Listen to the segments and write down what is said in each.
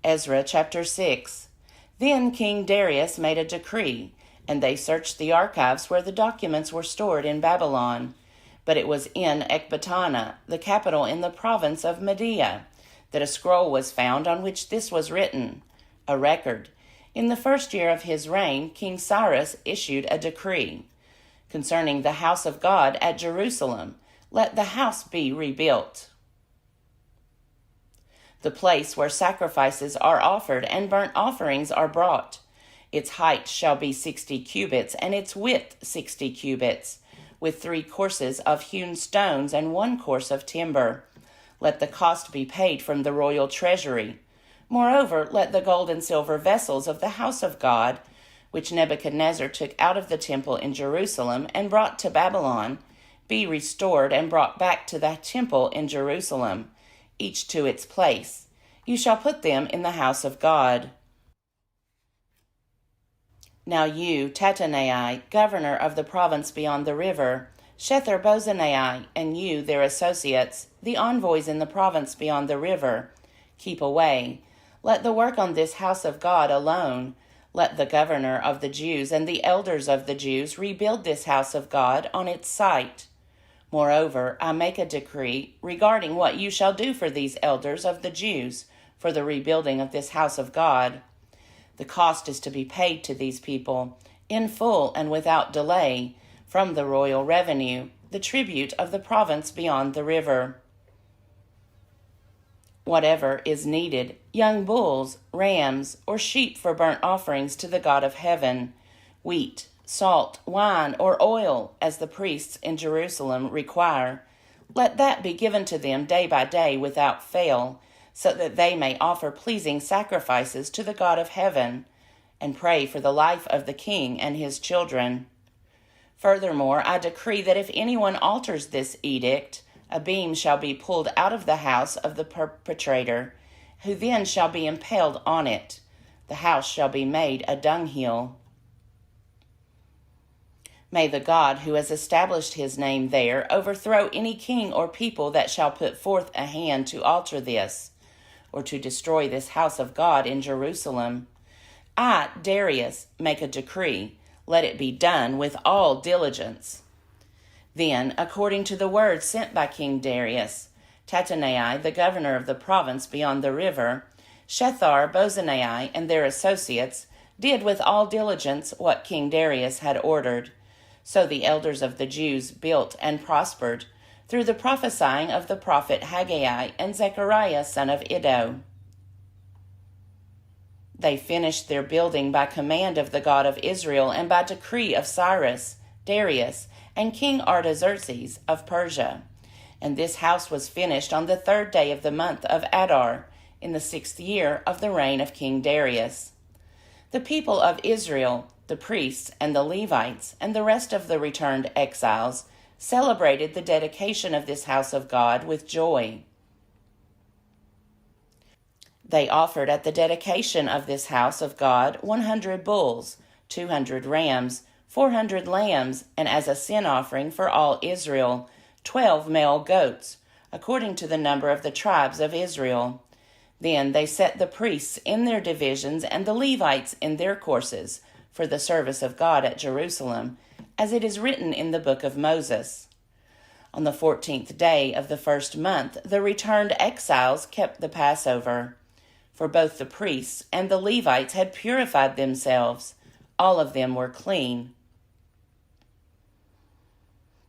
Ezra chapter 6. Then King Darius made a decree, and they searched the archives where the documents were stored in Babylon. But it was in Ecbatana, the capital in the province of Media, that a scroll was found on which this was written, a record. In the first year of his reign, King Cyrus issued a decree concerning the house of God at Jerusalem. Let the house be rebuilt, the place where sacrifices are offered and burnt offerings are brought. Its height shall be 60 cubits, and its width 60 cubits, with 3 courses of hewn stones and 1 course of timber. Let the cost be paid from the royal treasury. Moreover, let the gold and silver vessels of the house of God, which Nebuchadnezzar took out of the temple in Jerusalem and brought to Babylon, be restored and brought back to the temple in Jerusalem, each to its place. You shall put them in the house of God. Now you, Tattenai, governor of the province beyond the river, Shether-bozenai, and you, their associates, the envoys in the province beyond the river, keep away. Let the work on this house of God alone. Let the governor of the Jews and the elders of the Jews rebuild this house of God on its site. Moreover, I make a decree regarding what you shall do for these elders of the Jews for the rebuilding of this house of God. The cost is to be paid to these people, in full and without delay, from the royal revenue, the tribute of the province beyond the river. Whatever is needed, young bulls, rams, or sheep for burnt offerings to the God of heaven, wheat, salt, wine, or oil, as the priests in Jerusalem require, let that be given to them day by day without fail, so that they may offer pleasing sacrifices to the God of heaven, and pray for the life of the king and his children. Furthermore, I decree that if anyone alters this edict, a beam shall be pulled out of the house of the perpetrator, who then shall be impaled on it. The house shall be made a dunghill. May the God who has established his name there overthrow any king or people that shall put forth a hand to alter this, or to destroy this house of God in Jerusalem. I, Darius, make a decree. Let it be done with all diligence. Then, according to the word sent by King Darius, Tattenai, the governor of the province beyond the river, Shether-bozenai, and their associates, did with all diligence what King Darius had ordered. So the elders of the Jews built and prospered, through the prophesying of the prophet Haggai and Zechariah son of Iddo. They finished their building by command of the God of Israel and by decree of Cyrus, Darius, and King Artaxerxes of Persia. And this house was finished on the 3rd day of the month of Adar, in the 6th year of the reign of King Darius. The people of Israel, the priests and the Levites, and the rest of the returned exiles, celebrated the dedication of this house of God with joy. They offered at the dedication of this house of God 100 bulls, 200 rams, 400 lambs, and as a sin offering for all Israel, 12 male goats, according to the number of the tribes of Israel. Then they set the priests in their divisions and the Levites in their courses for the service of God at Jerusalem, as it is written in the book of Moses. On the 14th day of the 1st month, the returned exiles kept the Passover. For both the priests and the Levites had purified themselves. All of them were clean.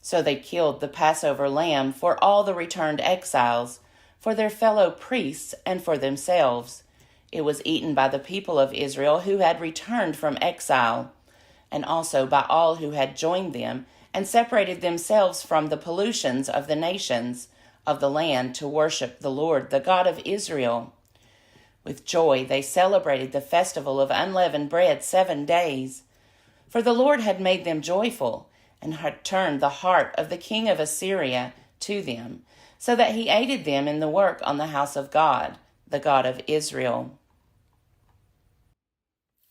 So they killed the Passover lamb for all the returned exiles, for their fellow priests and for themselves. It was eaten by the people of Israel who had returned from exile, and also by all who had joined them and separated themselves from the pollutions of the nations of the land to worship the Lord, the God of Israel. With joy they celebrated the festival of unleavened bread 7 days. For the Lord had made them joyful, and had turned the heart of the king of Assyria to them, so that he aided them in the work on the house of God, the God of Israel.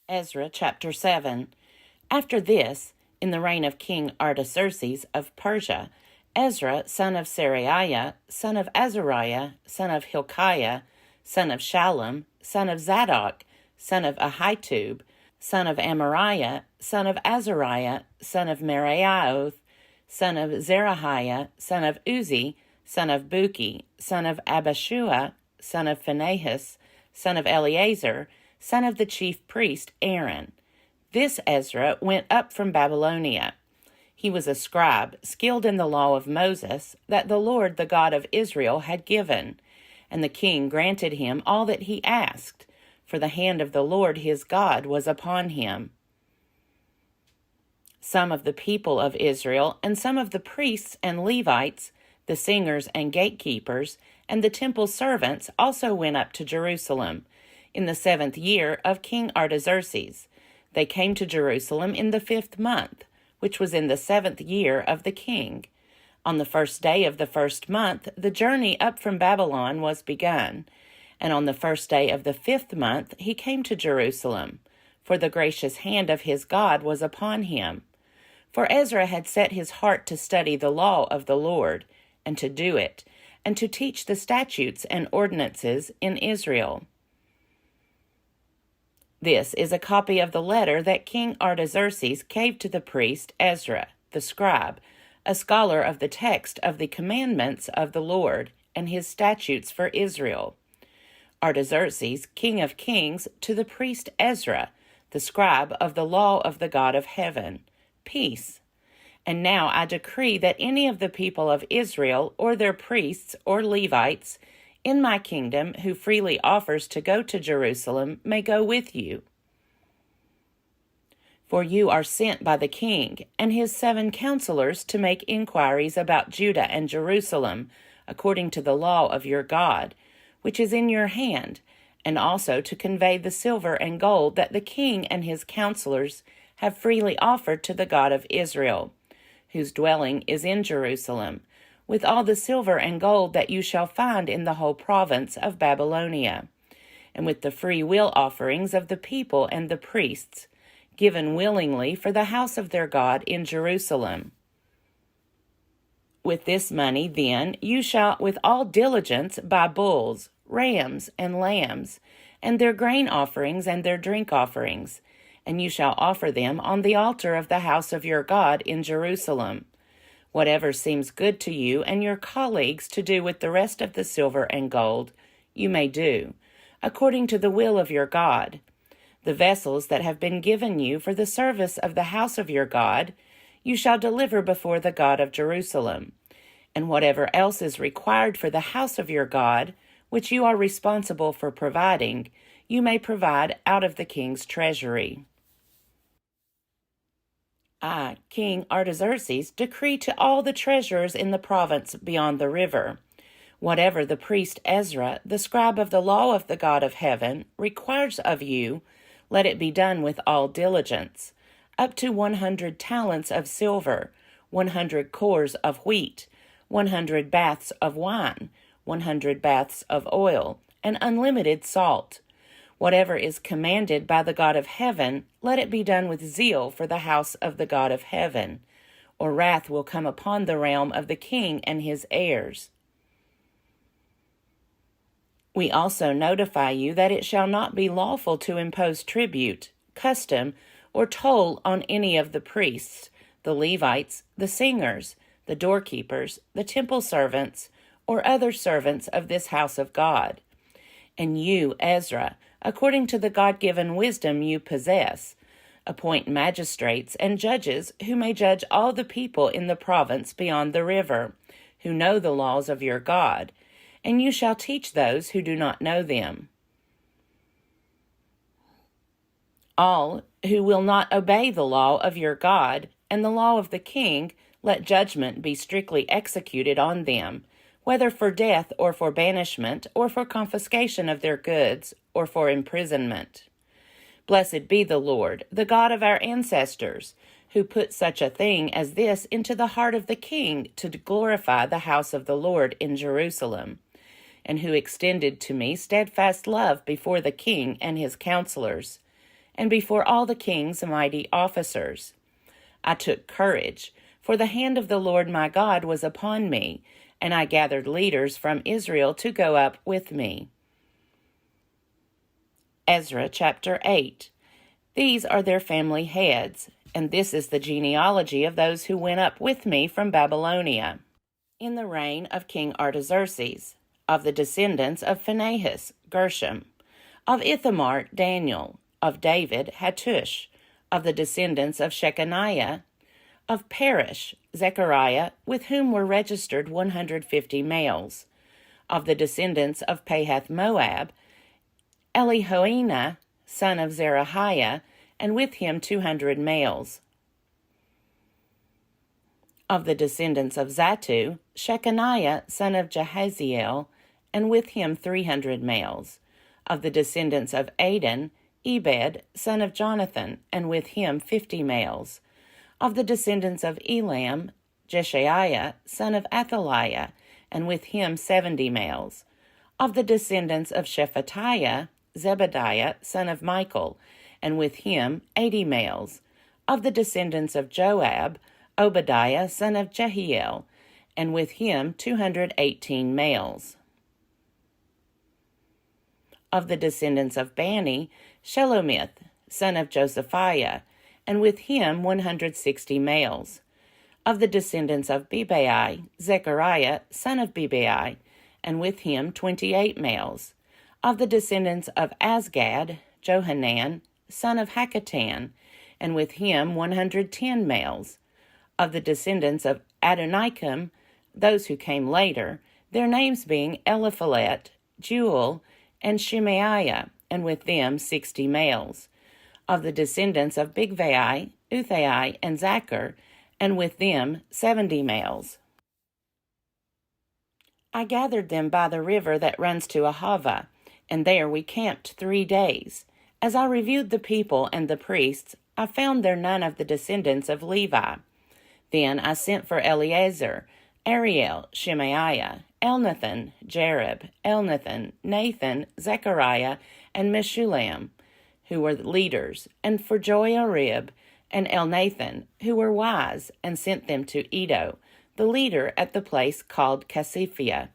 Ezra chapter 7. After this, in the reign of King Artaxerxes of Persia, Ezra, son of Seraiah, son of Azariah, son of Hilkiah, son of Shallum, son of Zadok, son of Ahitub, son of Amariah, son of Azariah, son of Meraioth, son of Zerahiah, son of Uzi, son of Buki, son of Abishua, son of Phinehas, son of Eleazar, son of the chief priest Aaron. This Ezra went up from Babylonia. He was a scribe, skilled in the law of Moses, that the Lord, the God of Israel, had given. And the king granted him all that he asked, for the hand of the Lord his God was upon him. Some of the people of Israel, and some of the priests and Levites, the singers and gatekeepers, and the temple servants also went up to Jerusalem in the 7th year of King Artaxerxes. They came to Jerusalem in the 5th month, which was in the 7th year of the king. On the 1st day of the 1st month, the journey up from Babylon was begun, and on the 1st day of the 5th month he came to Jerusalem, for the gracious hand of his God was upon him. For Ezra had set his heart to study the law of the Lord, and to do it, and to teach the statutes and ordinances in Israel. This is a copy of the letter that King Artaxerxes gave to the priest Ezra, the scribe, a scholar of the text of the commandments of the Lord and his statutes for Israel. Artaxerxes, king of kings, to the priest Ezra, the scribe of the law of the God of heaven, peace. And now I decree that any of the people of Israel, or their priests or Levites, in my kingdom, who freely offers to go to Jerusalem, may go with you. For you are sent by the king and his 7 counselors to make inquiries about Judah and Jerusalem, according to the law of your God, which is in your hand, and also to convey the silver and gold that the king and his counselors have freely offered to the God of Israel, whose dwelling is in Jerusalem, with all the silver and gold that you shall find in the whole province of Babylonia, and with the free will offerings of the people and the priests, given willingly for the house of their God in Jerusalem. With this money, then, you shall with all diligence buy bulls, rams, and lambs, and their grain offerings and their drink offerings, and you shall offer them on the altar of the house of your God in Jerusalem. Whatever seems good to you and your colleagues to do with the rest of the silver and gold, you may do, according to the will of your God. The vessels that have been given you for the service of the house of your God, you shall deliver before the God of Jerusalem. And whatever else is required for the house of your God, which you are responsible for providing, you may provide out of the king's treasury. I, King Artaxerxes, decree to all the treasurers in the province beyond the river, whatever the priest Ezra, the scribe of the law of the God of heaven, requires of you, let it be done with all diligence, up to 100 talents of silver, 100 cores of wheat, 100 baths of wine, 100 baths of oil, and unlimited salt. Whatever is commanded by the God of heaven, let it be done with zeal for the house of the God of heaven, or wrath will come upon the realm of the king and his heirs. We also notify you that it shall not be lawful to impose tribute, custom, or toll on any of the priests, the Levites, the singers, the doorkeepers, the temple servants, or other servants of this house of God. And you, Ezra, according to the God-given wisdom you possess, appoint magistrates and judges who may judge all the people in the province beyond the river, who know the laws of your God, and you shall teach those who do not know them. All who will not obey the law of your God and the law of the king, let judgment be strictly executed on them, whether for death or for banishment or for confiscation of their goods or for imprisonment. Blessed be the Lord, the God of our ancestors, who put such a thing as this into the heart of the king to glorify the house of the Lord in Jerusalem, and who extended to me steadfast love before the king and his counselors, and before all the king's mighty officers. I took courage, for the hand of the Lord my God was upon me, and I gathered leaders from Israel to go up with me. Ezra chapter 8. These are their family heads, and this is the genealogy of those who went up with me from Babylonia. In the reign of King Artaxerxes, of the descendants of Phinehas, Gershom, of Ithamar, Daniel, of David, Hattush, of the descendants of Shechaniah, of Perish, Zechariah, with whom were registered 150 males, of the descendants of Pahath-Moab, Elihoenah, son of Zerahiah, and with him 200 males. Of the descendants of Zattu, Shechaniah, son of Jahaziel, and with him 300 males. Of the descendants of Adin, Ebed, son of Jonathan, and with him 50 males. Of the descendants of Elam, Jeshaiah, son of Athaliah, and with him 70 males. Of the descendants of Shephatiah, Zebediah, son of Michael, and with him 80 males. Of the descendants of Joab, Obadiah, son of Jehiel, and with him 218 males. Of the descendants of Bani, Shelomith, son of Josephiah, and with him 160 males. Of the descendants of Bebai, Zechariah, son of Bebai, and with him 28 males. Of the descendants of Azgad, Johanan, son of Hakatan, and with him 110 males. Of the descendants of Adonikam, those who came later, their names being Eliphalet, Jewel, and Shemaiah, and with them 60 males. Of the descendants of Bigvai, Uthai, and Zachar, and with them 70 males. I gathered them by the river that runs to Ahava, and there we camped 3 days. As I reviewed the people and the priests, I found there none of the descendants of Levi. Then I sent for Eleazar, Ariel, Shemaiah, Elnathan, Jareb, Elnathan, Nathan, Zechariah, and Meshullam, who were leaders, and for Joiarib and Elnathan, who were wise, and sent them to Iddo, the leader at the place called Casiphia,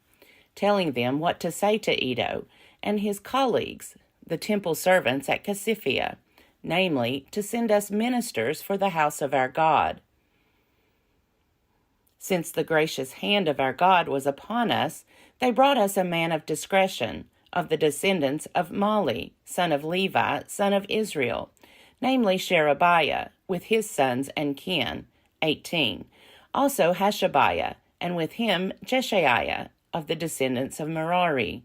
telling them what to say to Iddo and his colleagues, the temple servants at Casiphia, namely, to send us ministers for the house of our God. Since the gracious hand of our God was upon us, they brought us a man of discretion, of the descendants of Mali, son of Levi, son of Israel, namely Sherebiah, with his sons and kin, 18. Also Hashabiah, and with him Jeshaiah, of the descendants of Merari,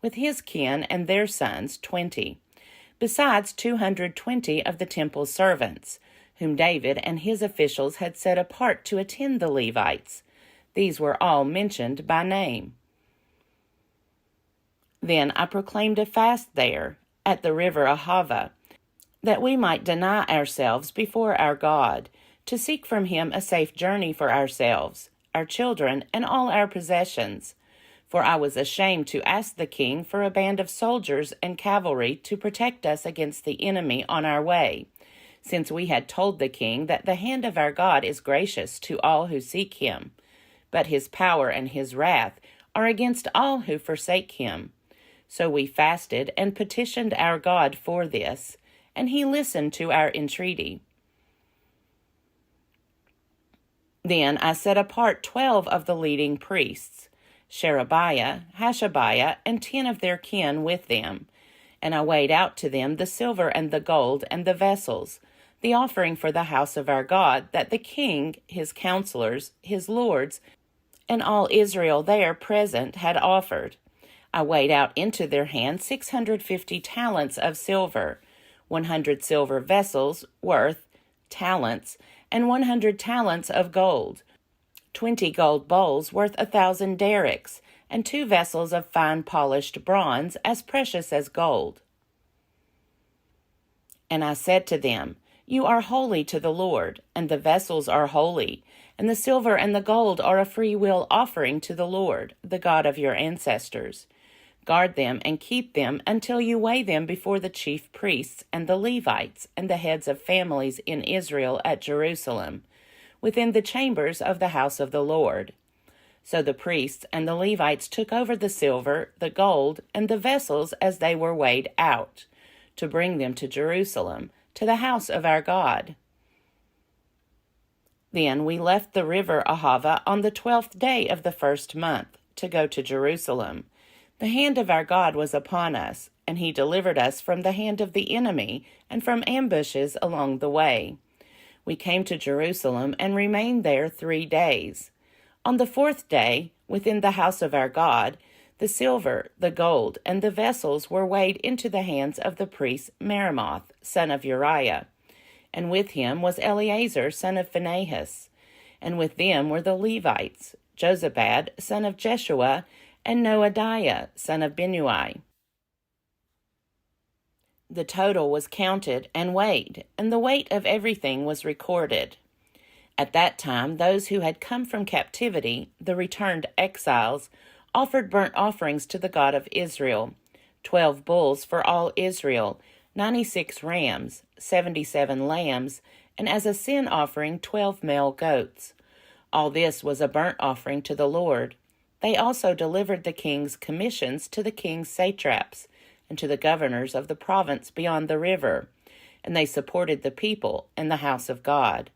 with his kin and their sons, 20. Besides 220 of the temple servants, whom David and his officials had set apart to attend the Levites. These were all mentioned by name. Then I proclaimed a fast there, at the river Ahava, that we might deny ourselves before our God, to seek from him a safe journey for ourselves, our children, and all our possessions. For I was ashamed to ask the king for a band of soldiers and cavalry to protect us against the enemy on our way, since we had told the king that the hand of our God is gracious to all who seek him, but his power and his wrath are against all who forsake him. So we fasted and petitioned our God for this, and he listened to our entreaty. Then I set apart 12 of the leading priests, Sherebiah, Hashabiah, and 10 of their kin with them, and I weighed out to them the silver and the gold and the vessels, the offering for the house of our God, that the king, his counselors, his lords, and all Israel there present had offered. I weighed out into their hand 650 talents of silver, 100 silver vessels worth talents, and 100 talents of gold, 20 gold bowls worth 1,000 derricks, and 2 vessels of fine polished bronze as precious as gold. And I said to them, You are holy to the Lord, and the vessels are holy, and the silver and the gold are a free will offering to the Lord, the God of your ancestors. Guard them and keep them until you weigh them before the chief priests and the Levites and the heads of families in Israel at Jerusalem, within the chambers of the house of the Lord. So the priests and the Levites took over the silver, the gold, and the vessels as they were weighed out, to bring them to Jerusalem, to the house of our God. Then we left the river Ahava on the 12th day of the first month, to go to Jerusalem. The hand of our God was upon us, and he delivered us from the hand of the enemy and from ambushes along the way. We came to Jerusalem and remained there 3 days. On the 4th day, within the house of our God, the silver, the gold, and the vessels were weighed into the hands of the priest Meremoth, son of Uriah. And with him was Eleazar, son of Phinehas. And with them were the Levites, Jozabad, son of Jeshua, and Noadiah, son of Binnui. The total was counted and weighed, and the weight of everything was recorded. At that time, those who had come from captivity, the returned exiles, offered burnt offerings to the God of Israel, 12 bulls for all Israel, 96 rams, 77 lambs, and as a sin offering 12 male goats. All this was a burnt offering to the Lord. They also delivered the king's commissions to the king's satraps and to the governors of the province beyond the river, and they supported the people and the house of God.